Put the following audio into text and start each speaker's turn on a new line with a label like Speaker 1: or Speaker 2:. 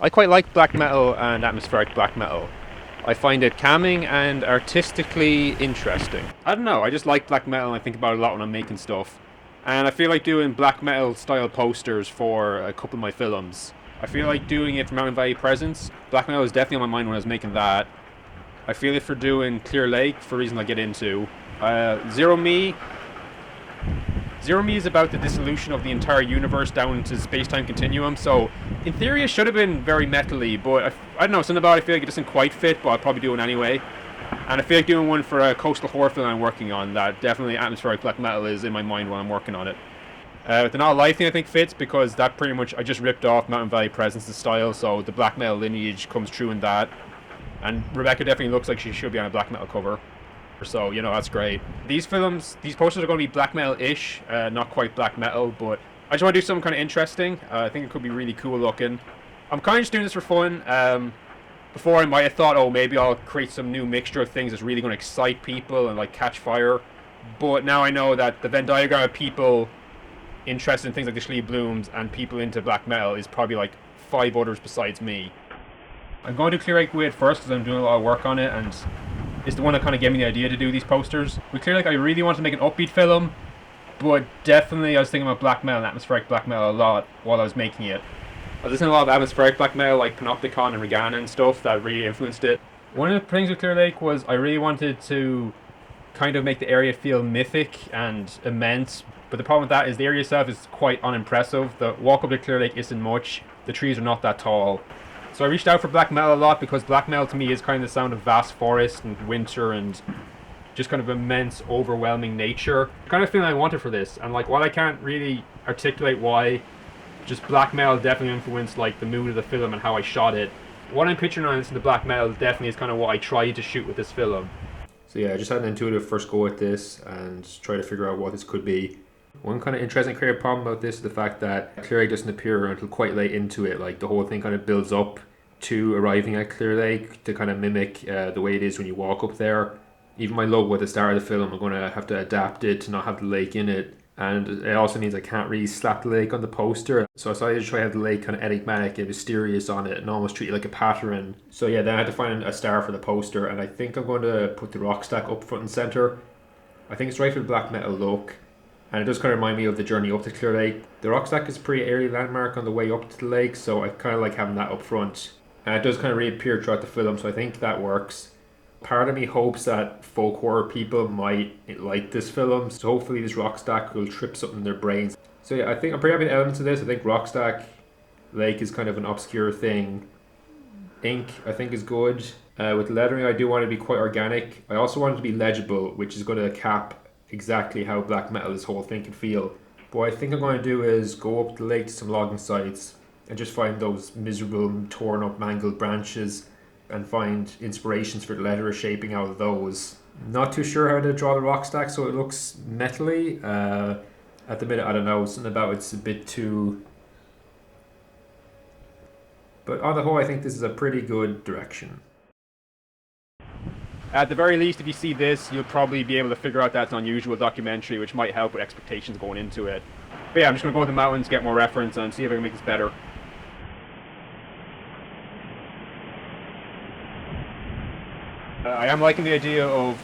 Speaker 1: I quite like black metal and atmospheric black metal. I find it calming and artistically interesting. I don't know, I just like black metal and I think about it a lot when I'm making stuff. And I feel like doing black metal style posters for a couple of my films. I feel like doing it for Mountain Valley Presents. Black metal was definitely on my mind when I was making that. I feel it for doing Clear Lake for reasons I get into. Zero Me. Zero Me is about the dissolution of the entire universe down into the space-time continuum. So, in theory, it should have been very metal-y, but I don't know, something about it, I feel like it doesn't quite fit, but I'll probably do it anyway. And I feel like doing one for a coastal horror film I'm working on, that definitely atmospheric black metal is in my mind when I'm working on it. The Not Alive thing I think fits because that pretty much, I just ripped off Mountain Valley Presence's style, so the black metal lineage comes true in that. And Rebecca definitely looks like she should be on a black metal cover. So, that's great. These posters are going to be black metal-ish, not quite black metal, but I just want to do something kind of interesting. I think it could be really cool looking. I'm kind of just doing this for fun. Before I might have thought, oh, maybe I'll create some new mixture of things that's really going to excite people and like catch fire. But now I know that the Venn diagram of people interested in things like the Schley Blooms and people into black metal is probably like 5 others besides me. I'm going to Clear Lake Weird first because I'm doing a lot of work on it and it's the one that kind of gave me the idea to do these posters. With Clear Lake, I really wanted to make an upbeat film, but definitely I was thinking about black metal and atmospheric black metal a lot while I was making it. I was listening to a lot of atmospheric black metal like Panopticon and Regana and stuff that really influenced it. One of the things with Clear Lake was I really wanted to kind of make the area feel mythic and immense, but the problem with that is the area itself is quite unimpressive. The walk up to Clear Lake isn't much, the trees are not that tall. So I reached out for black metal a lot because black metal to me is kind of the sound of vast forest and winter and just kind of immense, overwhelming nature. The kind of feeling I wanted for this, and like while I can't really articulate why, just black metal definitely influenced like the mood of the film and how I shot it. What I'm picturing on the black metal definitely is kind of what I tried to shoot with this film. So yeah, I just had an intuitive first go at this and try to figure out what this could be. One kind of interesting creative problem about this is the fact that Clear Lake doesn't appear until quite late into it. Like the whole thing kind of builds up to arriving at Clear Lake to kind of mimic the way it is when you walk up there. Even my logo at the start of the film, I'm going to have to adapt it to not have the lake in it. And it also means I can't really slap the lake on the poster. So I decided to try to have the lake kind of enigmatic and mysterious on it and almost treat it like a pattern. So yeah, then I had to find a star for the poster, and I think I'm going to put the rock stack up front and center. I think it's right for the black metal look. And it does kind of remind me of the journey up to Clear Lake. The rock stack is a pretty airy landmark on the way up to the lake, so I kind of like having that up front. And it does kind of reappear throughout the film, so I think that works. Part of me hopes that folk horror people might like this film, so hopefully this Rockstack will trip something in their brains. So yeah, I think I'm pretty happy with the elements of this. I think Rockstack Lake is kind of an obscure thing. Ink, I think, is good. With lettering, I do want it to be quite organic. I also want it to be legible, which is going to cap exactly how black metal this whole thing can feel. But what I think I'm going to do is go up the lake to some logging sites and just find those miserable, torn up, mangled branches and find inspirations for the letter shaping out of those. Not too sure how to draw the rock stack so it looks metally. At the minute, I don't know, something about it's a bit too... But on the whole, I think this is a pretty good direction. At the very least, if you see this, you'll probably be able to figure out that's an unusual documentary, which might help with expectations going into it. But yeah, I'm just going to go to the mountains, get more reference, and see if I can make this better. I am liking the idea of